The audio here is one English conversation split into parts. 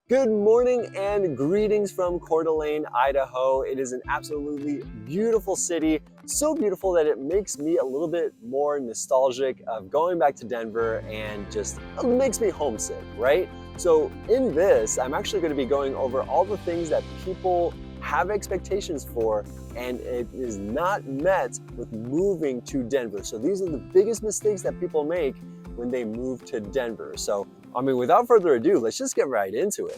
Good morning and greetings from Coeur d'Alene, Idaho. It is an absolutely beautiful city, so beautiful that it makes me a little bit more nostalgic of going back to Denver and just makes me homesick, right? So in this, I'm actually going to be going over all the things that people have expectations for and it is not met with moving to Denver. So these are the biggest mistakes that people make when they move to Denver. So without further ado, let's just get right into it.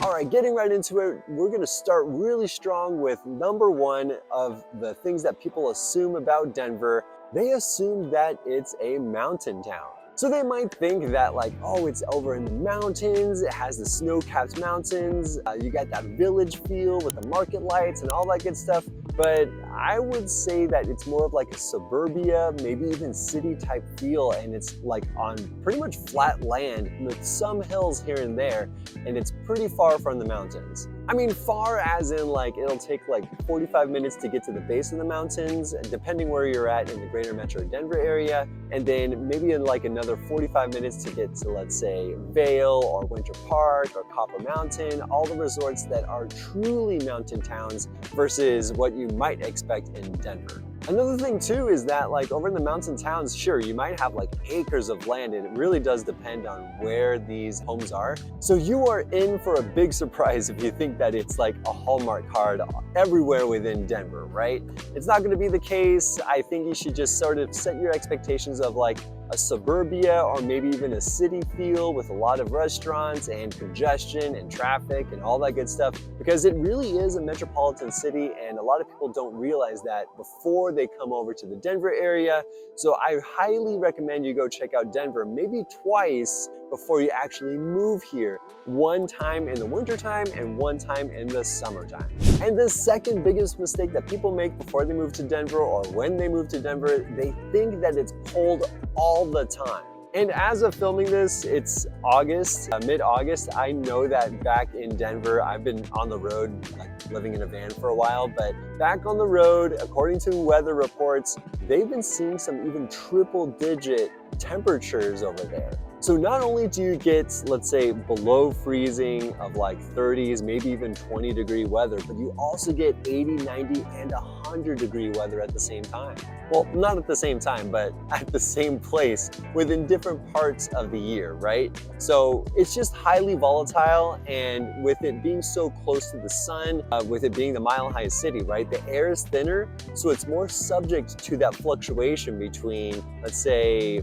All right, getting right into it, we're gonna start really strong with number one of the things that people assume about Denver. They assume that it's a mountain town. So they might think that oh, it's over in the mountains, it has the snow-capped mountains, you got that village feel with the market lights and all that good stuff. But I would say that it's more of like a suburbia, maybe even city type feel, and it's like on pretty much flat land with some hills here and there, and it's pretty far from the mountains. I mean, far as in it'll take 45 minutes to get to the base of the mountains, depending where you're at in the greater metro Denver area, and then maybe in another 45 minutes to get to, let's say, Vail or Winter Park or Copper Mountain, all the resorts that are truly mountain towns versus what you might expect in Denver. Another thing too is that over in the mountain towns, sure, you might have acres of land, and it really does depend on where these homes are. So you are in for a big surprise if you think that it's a Hallmark card everywhere within Denver, right? It's not gonna be the case. I think you should just sort of set your expectations of a suburbia or maybe even a city feel with a lot of restaurants and congestion and traffic and all that good stuff, because it really is a metropolitan city and a lot of people don't realize that before they come over to the Denver area. So I highly recommend you go check out Denver maybe twice before you actually move here. One time in the wintertime and one time in the summertime. And the second biggest mistake that people make before they move to Denver or when they move to Denver, they think that it's cold all the time. And as of filming this, it's August, mid-August. I know that back in Denver, I've been on the road, living in a van for a while, but back on the road, according to weather reports, they've been seeing some even triple-digit temperatures over there. So not only do you get, let's say, below freezing of 30s, maybe even 20-degree weather, but you also get 80, 90, and 100-degree weather at the same time. Well, not at the same time, but at the same place within different parts of the year, right? So it's just highly volatile, and with it being so close to the sun, with it being the mile-high city, right? The air is thinner, so it's more subject to that fluctuation between, let's say,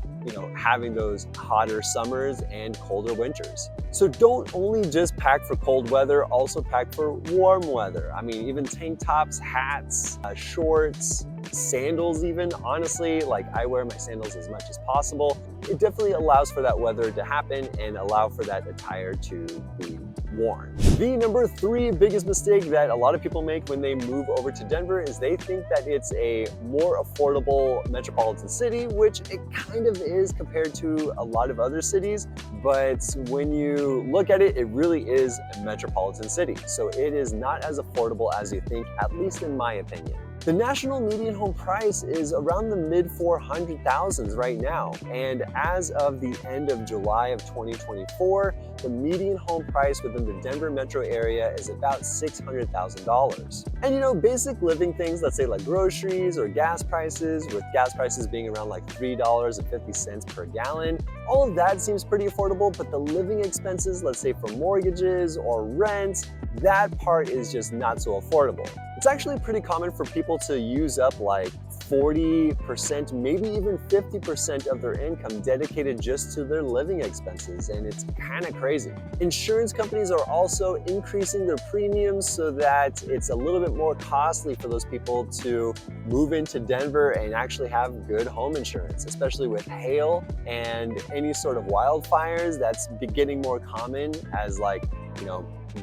having those hotter summers and colder winters. So don't only just pack for cold weather, also pack for warm weather. I mean, even tank tops, hats, shorts, sandals even. Honestly, I wear my sandals as much as possible. It definitely allows for that weather to happen and allow for that attire to be worn. The number three biggest mistake that a lot of people make when they move over to Denver is they think that it's a more affordable metropolitan city, which it kind of is compared to a lot of other cities. But when you look at it, it really is a metropolitan city. So it is not as affordable as you think, at least in my opinion. The national median home price is around the mid 400,000s right now. And as of the end of July of 2024, the median home price within the Denver metro area is about $600,000. And basic living things, let's say groceries or gas prices, with gas prices being around $3.50 per gallon, all of that seems pretty affordable, but the living expenses, let's say for mortgages or rent, that part is just not so affordable. It's actually pretty common for people to use up 40%, maybe even 50% of their income dedicated just to their living expenses, and it's kind of crazy. Insurance companies are also increasing their premiums so that it's a little bit more costly for those people to move into Denver and actually have good home insurance, especially with hail and any sort of wildfires that's getting more common as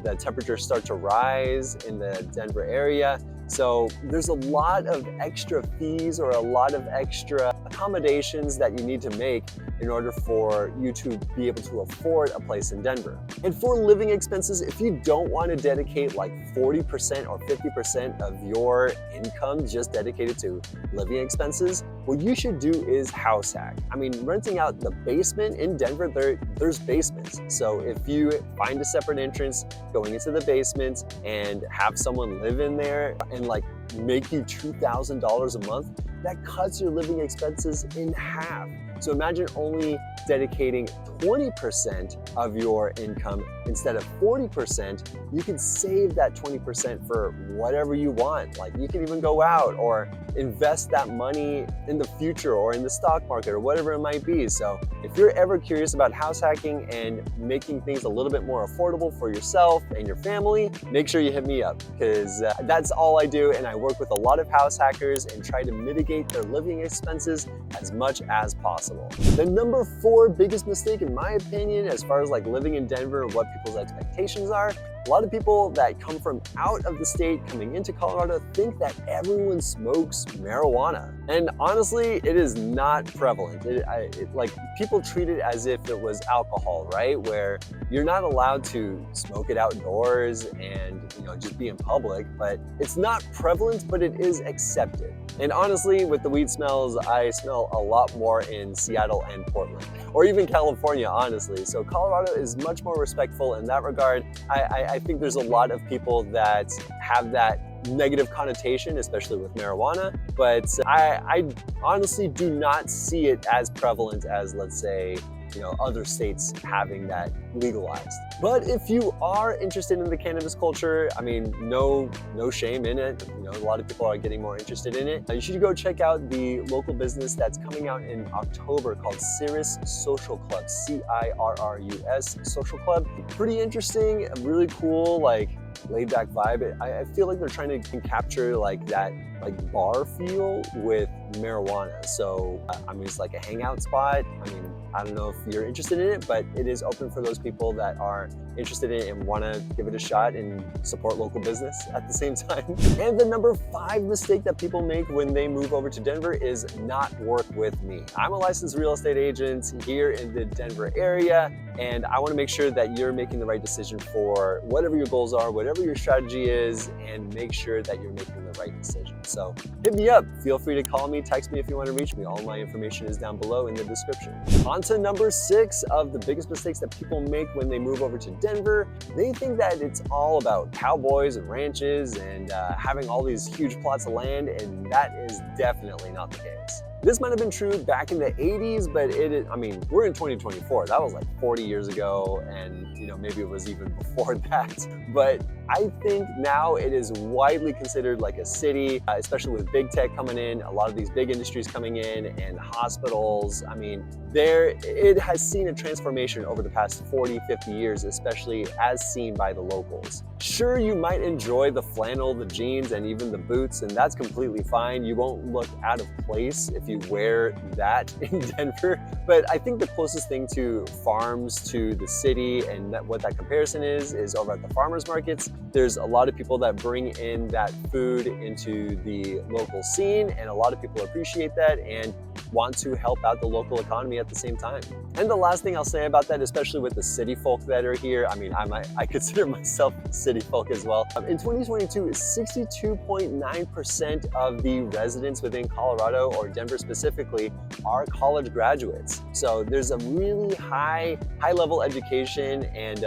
the temperatures start to rise in the Denver area. So there's a lot of extra fees or a lot of extra accommodations that you need to make in order for you to be able to afford a place in Denver. And for living expenses, if you don't want to dedicate like 40% or 50% of your income just dedicated to living expenses, what you should do is house hack. I mean, renting out the basement in Denver, there's basements. So if you find a separate entrance going into the basement and have someone live in there and like make you $2,000 a month, that cuts your living expenses in half. So imagine only dedicating 20% of your income instead of 40%. You can save that 20% for whatever you want. Like you can even go out or invest that money in the future or in the stock market or whatever it might be. So if you're ever curious about house hacking and making things a little bit more affordable for yourself and your family, make sure you hit me up, because that's all I do, and I work with a lot of house hackers and try to mitigate their living expenses as much as possible. The number 4 biggest mistake in my opinion as far as like living in Denver and what people's expectations are, a lot of people that come from out of the state coming into Colorado think that everyone smokes marijuana. And honestly, it is not prevalent. Like people treat it as if it was alcohol, right? Where you're not allowed to smoke it outdoors and just be in public, but it's not prevalent, but it is accepted. And honestly, with the weed smells, I smell a lot more in Seattle and Portland, or even California, honestly. So Colorado is much more respectful in that regard. I think there's a lot of people that have that negative connotation, especially with marijuana, but I honestly do not see it as prevalent as, let's say, other states having that legalized. But if you are interested in the cannabis culture, I mean, no shame in it. A lot of people are getting more interested in it. You should go check out the local business that's coming out in October called Cirrus Social Club, CIRRUS Social Club. Pretty interesting, really cool, like laid back vibe. I feel like they're trying to capture like that bar feel with marijuana. So I mean, it's like a hangout spot. I mean, I don't know if you're interested in it, but it is open for those people that are interested in it and want to give it a shot and support local business at the same time. And the number 5 mistake that people make when they move over to Denver is not work with me. I'm a licensed real estate agent here in the Denver area, and I want to make sure that you're making the right decision for whatever your goals are, whatever your strategy is, and make sure that you're making the right decision. So hit me up. Feel free to call me, text me if you want to reach me. All my information is down below in the description. On to number 6 of the biggest mistakes that people make when they move over to Denver. They think that it's all about cowboys and ranches and having all these huge plots of land, and that is definitely not the case. This might have been true back in the 80s, but I mean, we're in 2024. That was like 40 years ago, and maybe it was even before that. But I think now it is widely considered like a city, especially with big tech coming in, a lot of these big industries coming in, and hospitals. I mean, it has seen a transformation over the past 40, 50 years, especially as seen by the locals. Sure, you might enjoy the flannel, the jeans, and even the boots, and that's completely fine. You won't look out of place if you wear that in Denver. But I think the closest thing to farms to the city and what that comparison is over at the farmers markets. There's a lot of people that bring in that food into the local scene, and a lot of people appreciate that and want to help out the local economy at the same time. And the last thing I'll say about that, especially with the city folk that are here, I mean, I consider myself city folk as well. In 2022, 62.9% of the residents within Colorado, or Denver specifically, are college graduates. So there's a really high level education, and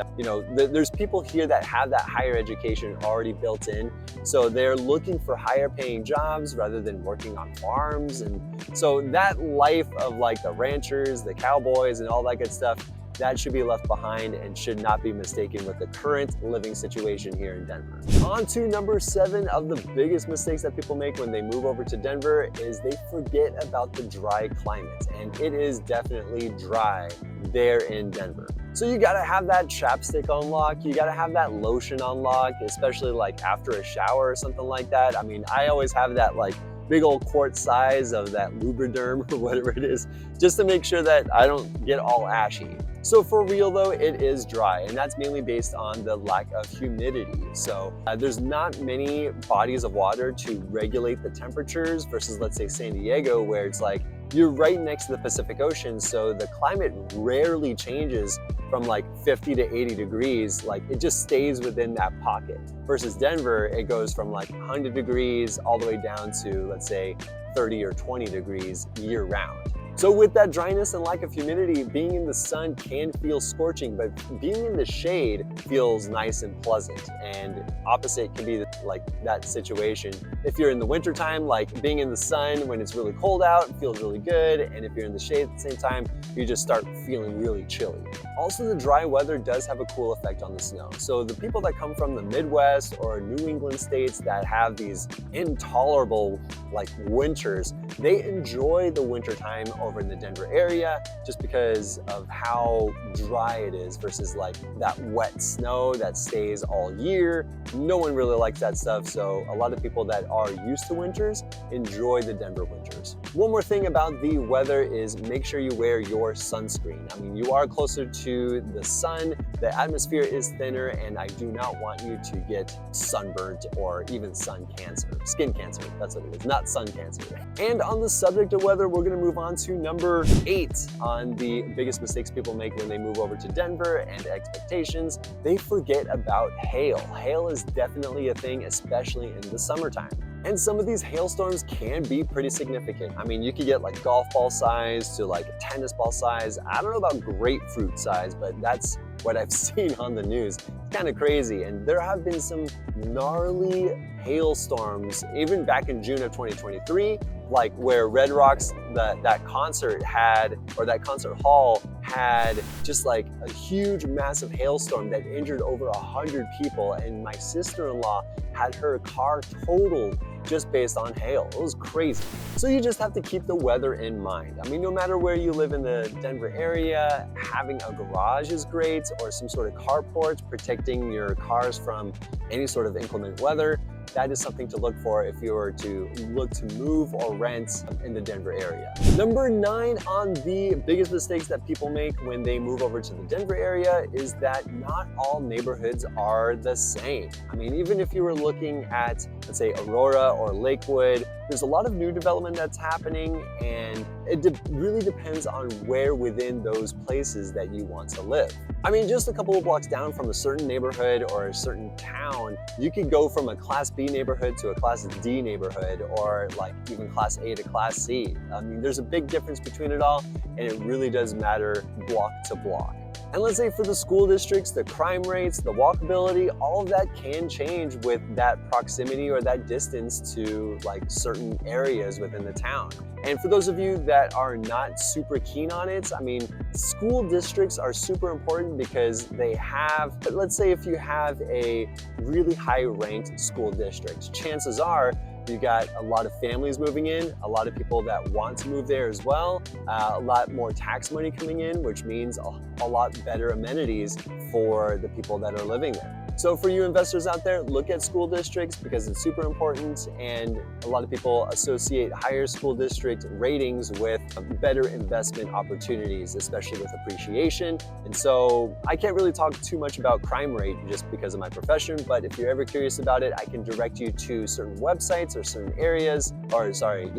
there's people here that have that higher education already built in. So they're looking for higher paying jobs rather than working on farms. And so that life of like the ranchers, the cowboys, and all that good stuff, that should be left behind and should not be mistaken with the current living situation here in Denver. On to number 7 of the biggest mistakes that people make when they move over to Denver is they forget about the dry climate. And it is definitely dry there in Denver. So you gotta have that chapstick on lock, you gotta have that lotion on lock, especially like after a shower or something like that. I mean, I always have that like big old quart size of that Lubriderm or whatever it is, just to make sure that I don't get all ashy. So for real though, it is dry, and that's mainly based on the lack of humidity. So there's not many bodies of water to regulate the temperatures versus, let's say, San Diego, where it's like You're right next to the Pacific Ocean, so the climate rarely changes from like 50 to 80 degrees. Like it just stays within that pocket. Versus Denver, it goes from like 100 degrees all the way down to, let's say, 30 or 20 degrees year round. So with that dryness and lack of humidity, being in the sun can feel scorching, but being in the shade feels nice and pleasant. And opposite can be like that situation. If you're in the wintertime, like being in the sun when it's really cold out feels really good. And if you're in the shade at the same time, you just start feeling really chilly. Also, the dry weather does have a cool effect on the snow. So the people that come from the Midwest or New England states that have these intolerable like winters, they enjoy the wintertime over in the Denver area just because of how dry it is versus like that wet snow that stays all year. No one really likes that stuff, so a lot of people that are used to winters enjoy the Denver winters. One more thing about the weather is make sure you wear your sunscreen. I mean, you are closer to the sun, the atmosphere is thinner, and I do not want you to get sunburnt or even sun cancer, skin cancer, that's what it is, not sun cancer. And on the subject of weather, we're gonna move on to number 8 on the biggest mistakes people make when they move over to Denver and expectations. They forget about hail. Hail is definitely a thing, especially in the summertime. And some of these hailstorms can be pretty significant. I mean, you could get like golf ball size to like tennis ball size. I don't know about grapefruit size, but that's what I've seen on the news. It's kind of crazy. And there have been some gnarly hailstorms, even back in June of 2023, like where Red Rocks, that concert had, or that concert hall had just like a huge massive hailstorm that injured over 100 people. And my sister-in-law had her car totaled just based on hail. It was crazy. So you just have to keep the weather in mind. I mean, no matter where you live in the Denver area, having a garage is great, or some sort of carport protecting your cars from any sort of inclement weather. That is something to look for if you were to look to move or rent in the Denver area. Number 9 on the biggest mistakes that people make when they move over to the Denver area is that not all neighborhoods are the same. I mean, even if you were looking at, let's say, Aurora or Lakewood, there's a lot of new development that's happening, and it really depends on where within those places that you want to live. I mean, just a couple of blocks down from a certain neighborhood or a certain town, you could go from a Class B neighborhood to a Class D neighborhood, or like even Class A to Class C. I mean, there's a big difference between it all, and it really does matter block to block. And let's say for the school districts, the crime rates, the walkability, all of that can change with that proximity or that distance to like certain areas within the town. And for those of you that are not super keen on it, I mean, school districts are super important because they have, let's say if you have a really high ranked school district, chances are you got a lot of families moving in, a lot of people that want to move there as well, a lot more tax money coming in, which means a lot better amenities for the people that are living there. So for you investors out there, look at school districts because it's super important, and a lot of people associate higher school district ratings with better investment opportunities, especially with appreciation. And so I can't really talk too much about crime rate just because of my profession, but if you're ever curious about it, I can direct you to certain websites or certain areas, or certain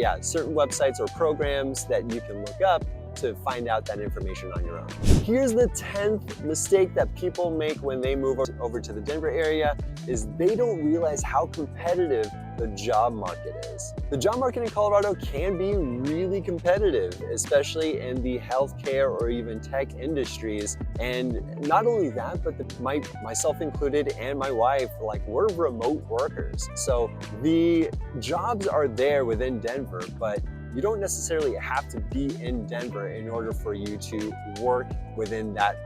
websites or programs that you can look up to find out that information on your own. Here's the 10th mistake that people make when they move over to the Denver area is they don't realize how competitive the job market is. The job market in Colorado can be really competitive, especially in the healthcare or even tech industries. And not only that, but myself included and my wife, like we're remote workers. So the jobs are there within Denver, but you don't necessarily have to be in Denver in order for you to work within that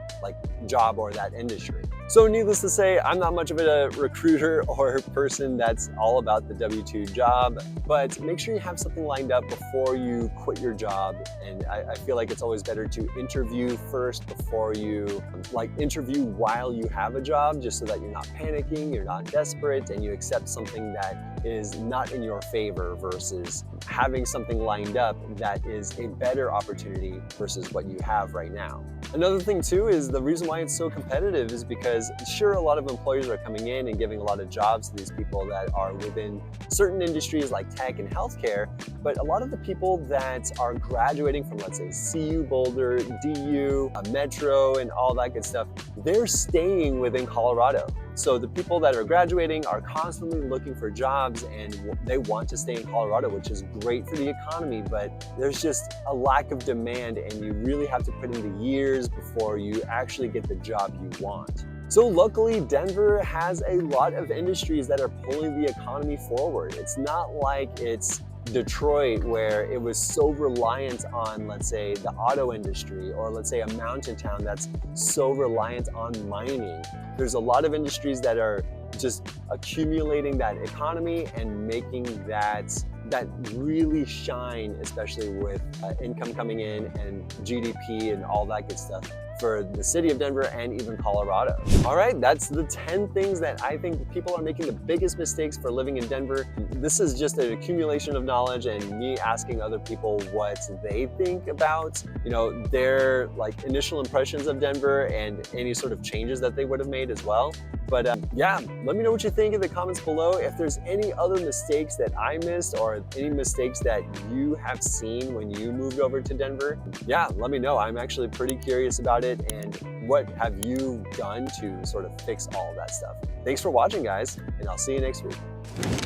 job or that industry. So needless to say, I'm not much of a recruiter or person that's all about the W-2 job, but make sure you have something lined up before you quit your job. And I feel like it's always better to interview first before you interview while you have a job, just so that you're not panicking, you're not desperate, and you accept something that is not in your favor versus having something lined up that is a better opportunity versus what you have right now. Another thing too is the reason why it's so competitive is because because sure, a lot of employers are coming in and giving a lot of jobs to these people that are within certain industries like tech and healthcare, but a lot of the people that are graduating from, let's say, CU Boulder, DU, Metro, and all that good stuff, they're staying within Colorado. So the people that are graduating are constantly looking for jobs and they want to stay in Colorado, which is great for the economy, but there's just a lack of demand and you really have to put in the years before you actually get the job you want. So luckily, Denver has a lot of industries that are pulling the economy forward. It's not like it's Detroit, where it was so reliant on, let's say, the auto industry, or let's say a mountain town that's so reliant on mining. There's a lot of industries that are just accumulating that economy and making that really shine, especially with income coming in and GDP and all that good stuff for the city of Denver and even Colorado. All right, that's the 10 things that I think people are making the biggest mistakes for living in Denver. This is just an accumulation of knowledge and me asking other people what they think about, their initial impressions of Denver and any sort of changes that they would have made as well. But yeah, let me know what you think in the comments below. If there's any other mistakes that I missed or any mistakes that you have seen when you moved over to Denver, yeah, let me know. I'm actually pretty curious about it, and what have you done to sort of fix all of that stuff. Thanks for watching, guys, and I'll see you next week.